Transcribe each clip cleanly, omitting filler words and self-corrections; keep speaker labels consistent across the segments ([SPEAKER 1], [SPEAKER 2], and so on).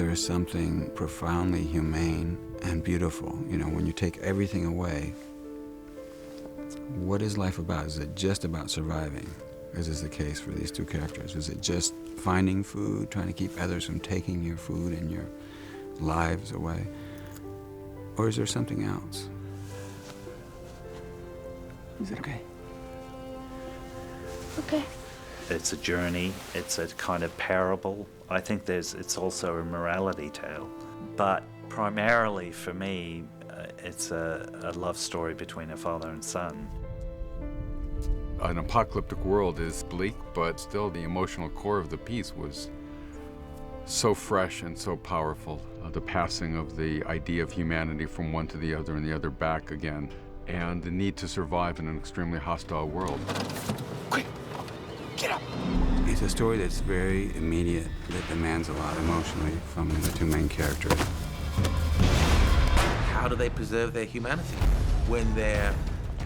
[SPEAKER 1] there is something profoundly humane and beautiful. You know, when you take everything away, what is life about? Is it just about surviving, as is the case for these two characters? Is it just finding food, trying to keep others from taking your food and your lives away? Or is there something else? Is it okay?
[SPEAKER 2] Okay.
[SPEAKER 3] It's a journey, it's a kind of parable. I think it's also a morality tale. But primarily for me, it's a love story between a father and son.
[SPEAKER 4] An apocalyptic world is bleak, but still the emotional core of the piece was so fresh and so powerful. The passing of the idea of humanity from one to the other and the other back again, and the need to survive in an extremely hostile world.
[SPEAKER 1] Quick, get up! It's a story that's very immediate, that demands a lot emotionally from the two main characters.
[SPEAKER 5] How do they preserve their humanity when they're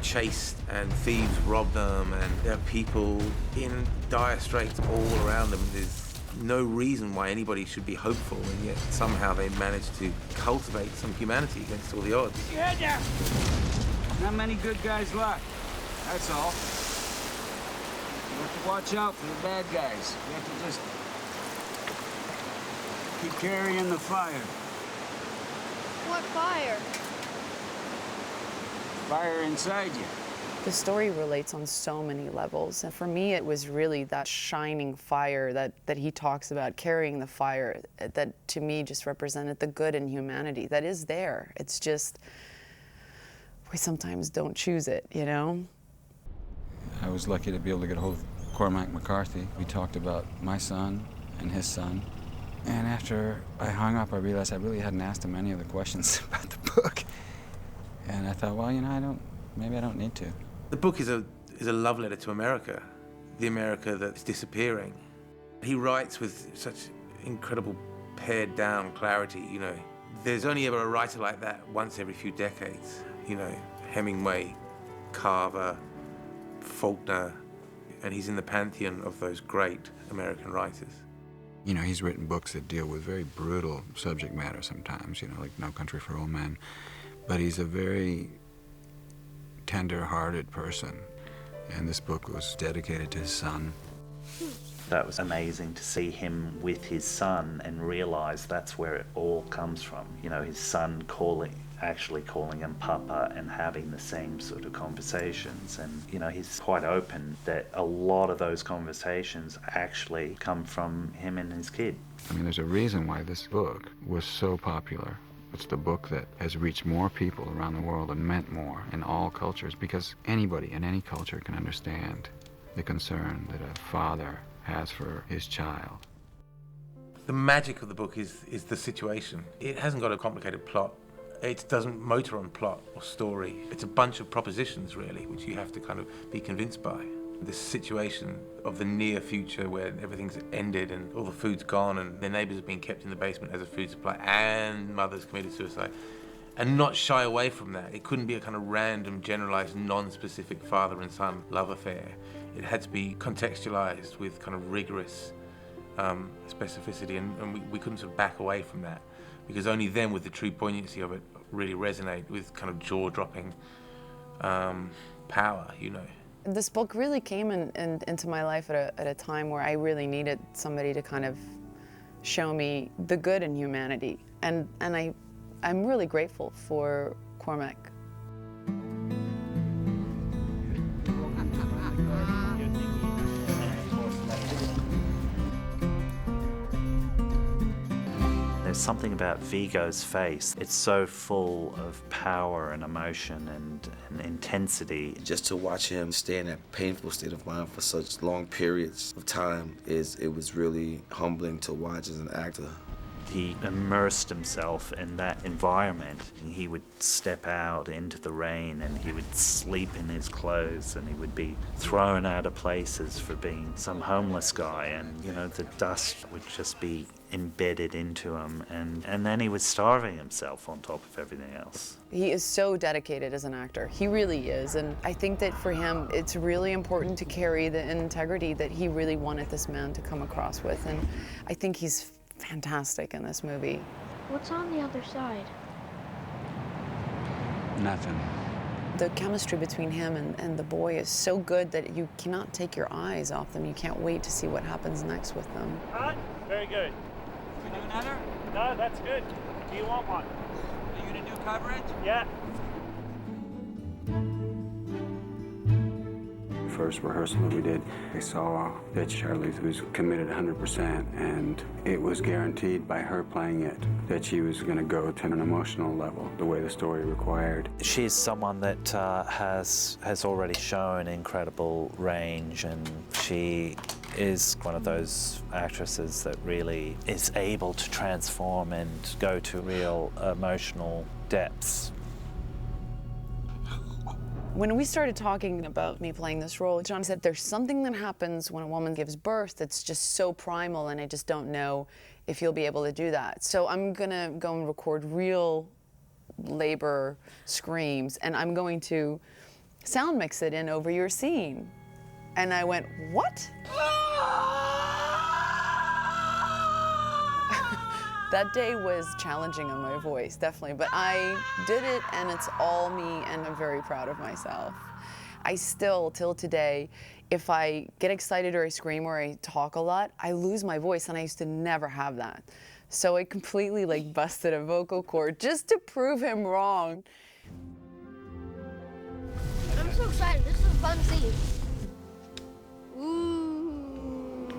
[SPEAKER 5] chased and thieves rob them and there are people in dire straits all around them? There's no reason why anybody should be hopeful, and yet somehow they manage to cultivate some humanity against all the odds.
[SPEAKER 6] Your head down! Not many good guys left, that's all. You have to watch out for the bad guys. You have to just keep carrying the fire.
[SPEAKER 2] What fire?
[SPEAKER 6] Fire inside you.
[SPEAKER 7] The story relates on so many levels, and for me it was really that shining fire that he talks about, carrying the fire, that to me just represented the good in humanity that is there. It's just, we sometimes don't choose it, you know?
[SPEAKER 1] I was lucky to be able to get a hold of Cormac McCarthy. We talked about my son and his son. And after I hung up, I realized I really hadn't asked him any of the questions about the book. And I thought, well, you know, maybe I don't need to.
[SPEAKER 5] The book is a love letter to America, the America that's disappearing. He writes with such incredible pared down clarity, you know. There's only ever a writer like that once every few decades, you know. Hemingway, Carver, Faulkner, and he's in the pantheon of those great American writers.
[SPEAKER 1] You know, he's written books that deal with very brutal subject matter sometimes, you know, like No Country for Old Men. But he's a very tender-hearted person, and this book was dedicated to his son.
[SPEAKER 3] That was amazing to see him with his son and realize that's where it all comes from. You know, his son actually calling him Papa and having the same sort of conversations. And, you know, he's quite open that a lot of those conversations actually come from him and his kid.
[SPEAKER 1] I mean, there's a reason why this book was so popular. It's the book that has reached more people around the world and meant more in all cultures, because anybody in any culture can understand the concern that a father has for his child.
[SPEAKER 5] The magic of the book is the situation. It hasn't got a complicated plot. It doesn't motor on plot or story. It's a bunch of propositions, really, which you have to kind of be convinced by. This situation of the near future where everything's ended and all the food's gone and their neighbours are being kept in the basement as a food supply and mothers committed suicide, and not shy away from that. It couldn't be a kind of random, generalised, non-specific father and son love affair. It had to be contextualised with kind of rigorous specificity, and we couldn't sort of back away from that, because only then would the true poignancy of it really resonate with kind of jaw-dropping power, you know.
[SPEAKER 7] This book really came into my life at a time where I really needed somebody to kind of show me the good in humanity. And I'm really grateful for Cormac.
[SPEAKER 3] There's something about Viggo's face. It's so full of power and emotion and intensity.
[SPEAKER 8] Just to watch him stay in that painful state of mind for such long periods of time, it was really humbling to watch as an actor.
[SPEAKER 3] He immersed himself in that environment. He would step out into the rain and he would sleep in his clothes and he would be thrown out of places for being some homeless guy, and you know, the dust would just be embedded into him, and then he was starving himself on top of everything else.
[SPEAKER 7] He is so dedicated as an actor. He really is, and I think that for him it's really important to carry the integrity that he really wanted this man to come across with, and I think he's fantastic in this movie.
[SPEAKER 2] What's on the other side?
[SPEAKER 1] Nothing.
[SPEAKER 7] The chemistry between him and the boy is so good that you cannot take your eyes off them. You can't wait to see what happens next with them.
[SPEAKER 3] All right, very good.
[SPEAKER 6] We do another?
[SPEAKER 3] No, that's good. Do you want one?
[SPEAKER 6] Are you gonna do coverage?
[SPEAKER 3] Yeah.
[SPEAKER 1] First rehearsal that we did, I saw that Charlize was committed 100%, and it was guaranteed by her playing it that she was going to go to an emotional level, the way the story required.
[SPEAKER 3] She's someone that has already shown incredible range, and she is one of those actresses that really is able to transform and go to real emotional depths.
[SPEAKER 7] When we started talking about me playing this role, John said there's something that happens when a woman gives birth that's just so primal, and I just don't know if you'll be able to do that. So I'm gonna go and record real labor screams, and I'm going to sound mix it in over your scene. And I went, what? That day was challenging on my voice, definitely, but I did it, and it's all me, and I'm very proud of myself. I still, till today, if I get excited or I scream or I talk a lot, I lose my voice, and I used to never have that. So I completely busted a vocal cord just to prove him wrong.
[SPEAKER 2] I'm so excited. This is a fun scene. Ooh.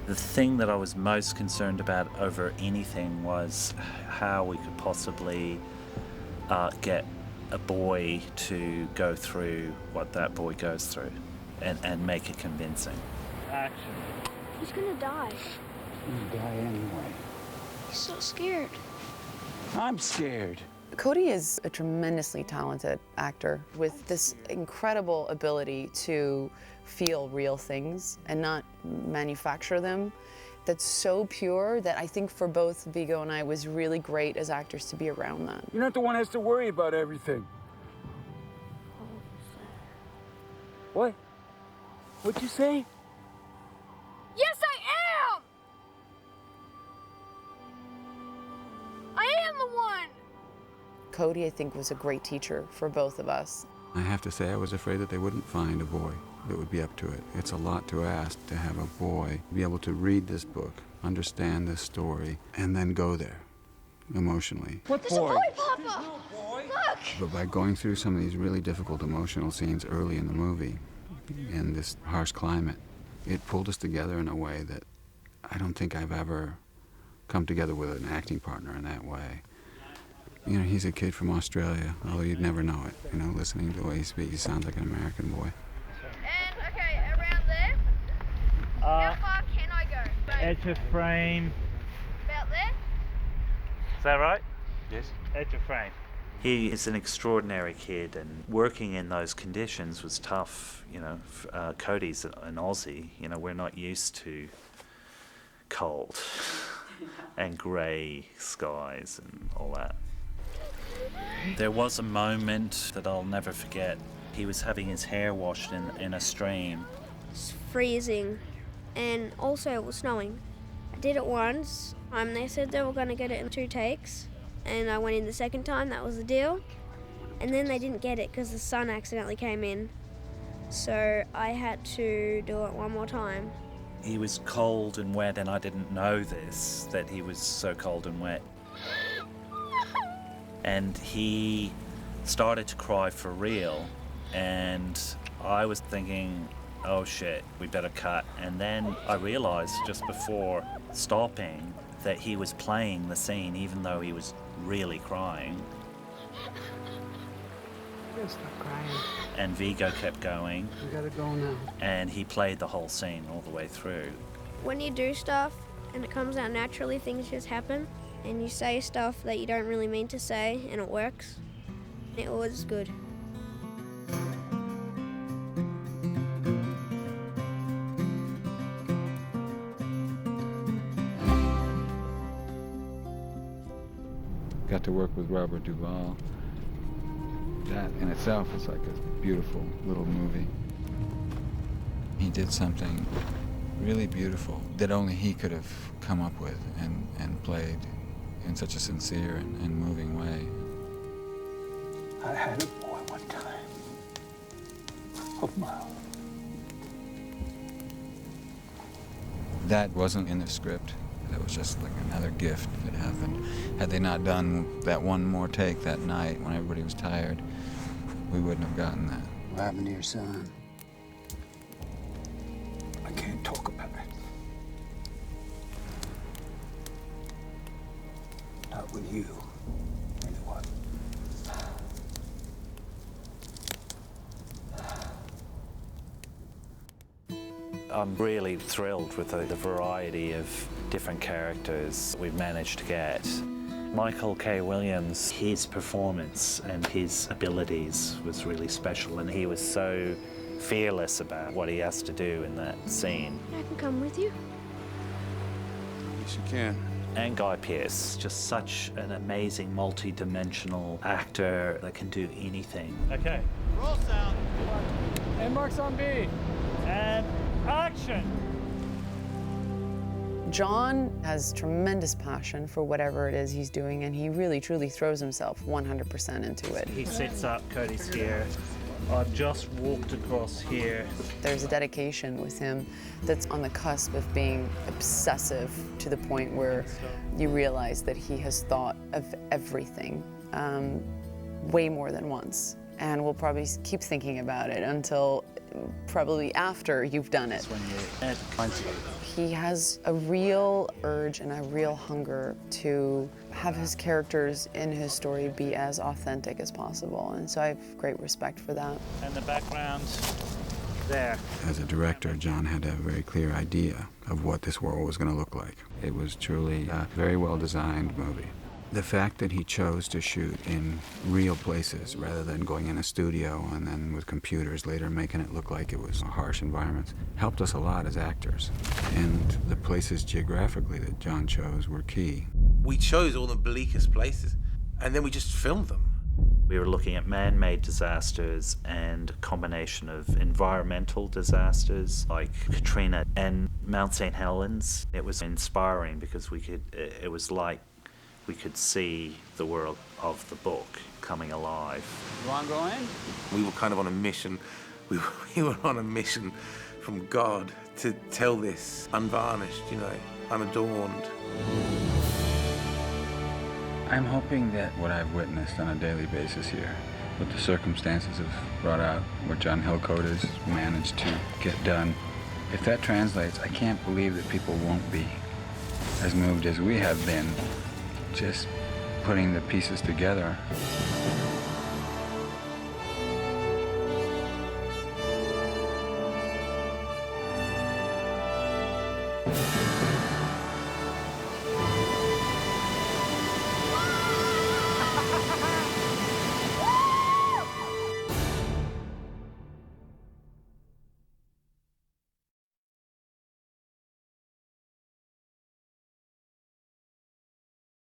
[SPEAKER 3] The thing that I was most concerned about over anything was how we could possibly get a boy to go through what that boy goes through and make it convincing. Action.
[SPEAKER 2] He's gonna die.
[SPEAKER 6] You die anyway.
[SPEAKER 2] He's so scared.
[SPEAKER 6] I'm scared.
[SPEAKER 7] Cody is a tremendously talented actor with this incredible ability to feel real things and not manufacture them. That's so pure that I think for both Viggo and I it was really great as actors to be around that.
[SPEAKER 6] You're not the one who has to worry about everything. What? What'd you say?
[SPEAKER 2] Yes, I am! I am the one!
[SPEAKER 7] Cody, I think, was a great teacher for both of us.
[SPEAKER 1] I have to say I was afraid that they wouldn't find a boy that would be up to it. It's a lot to ask to have a boy be able to read this book, understand this story, and then go there emotionally.
[SPEAKER 6] What
[SPEAKER 2] There's a boy, Papa! Look!
[SPEAKER 1] But by going through some of these really difficult emotional scenes early in the movie, in this harsh climate, it pulled us together in a way that I don't think I've ever come together with an acting partner in that way. You know, he's a kid from Australia, although you'd never know it. You know, listening to the way he speaks, he sounds like an American boy.
[SPEAKER 2] And, okay, around there. How far can I go?
[SPEAKER 3] Edge of frame.
[SPEAKER 2] About there?
[SPEAKER 3] Is that right?
[SPEAKER 4] Yes.
[SPEAKER 3] Edge of frame. He is an extraordinary kid, and working in those conditions was tough. You know, Cody's an Aussie. You know, we're not used to cold and grey skies and all that. There was a moment that I'll never forget. He was having his hair washed in a stream.
[SPEAKER 2] It's freezing, and also it was snowing. I did it once. They said they were going to get it in 2 takes, and I went in the second time, that was the deal. And then they didn't get it because the sun accidentally came in. So I had to do it one more time.
[SPEAKER 3] He was cold and wet, and I didn't know this, that he was so cold and wet. And he started to cry for real, and I was thinking, oh shit, we better cut. And then I realized just before stopping that he was playing the scene even though he was really crying.
[SPEAKER 6] Stop crying.
[SPEAKER 3] And Viggo kept going.
[SPEAKER 6] We gotta go now.
[SPEAKER 3] And he played the whole scene all the way through.
[SPEAKER 2] When you do stuff and it comes out naturally, things just happen. And you say stuff that you don't really mean to say, and it works. It was good.
[SPEAKER 1] Got to work with Robert Duvall. That in itself is like a beautiful little movie. He did something really beautiful that only he could have come up with and played in such a sincere and moving way.
[SPEAKER 9] I had a boy one time of my own.
[SPEAKER 1] That wasn't in the script. That was just like another gift that happened. Had they not done that one more take that night when everybody was tired, we wouldn't have gotten that.
[SPEAKER 9] What happened to your son? I can't talk about it. Not with you, anyway.
[SPEAKER 3] I'm really thrilled with the variety of different characters we've managed to get. Michael K. Williams, his performance and his abilities was really special, and he was so fearless about what he has to do in that scene.
[SPEAKER 2] I can come with you.
[SPEAKER 4] Yes, you can.
[SPEAKER 3] And Guy Pearce, just such an amazing multi-dimensional actor that can do anything. Okay.
[SPEAKER 10] Roll sound. And marks on B. And action.
[SPEAKER 7] John has tremendous passion for whatever it is he's doing, and he really, truly throws himself 100% into it.
[SPEAKER 3] He sits up, Cody's here. I've just walked across here.
[SPEAKER 7] There's a dedication with him that's on the cusp of being obsessive to the point where you realize that he has thought of everything way more than once, and will probably keep thinking about it until probably after you've done it. He has a real urge and a real hunger to have his characters in his story be as authentic as possible, and so I have great respect for that.
[SPEAKER 3] And the background there.
[SPEAKER 1] As a director, John had a very clear idea of what this world was going to look like. It was truly a very well-designed movie. The fact that he chose to shoot in real places rather than going in a studio and then with computers later making it look like it was a harsh environment helped us a lot as actors. And the places geographically that John chose were key.
[SPEAKER 5] We chose all the bleakest places, and then we just filmed them.
[SPEAKER 3] We were looking at man-made disasters and a combination of environmental disasters like Katrina and Mount St. Helens. It was inspiring because it was like we could see the world of the book coming alive.
[SPEAKER 6] You want to go in?
[SPEAKER 5] We were kind of on a mission. We were on a mission from God to tell this unvarnished, unadorned.
[SPEAKER 1] I'm hoping that what I've witnessed on a daily basis here, what the circumstances have brought out, what John Hillcoat has managed to get done, if that translates, I can't believe that people won't be as moved as we have been just putting the pieces together.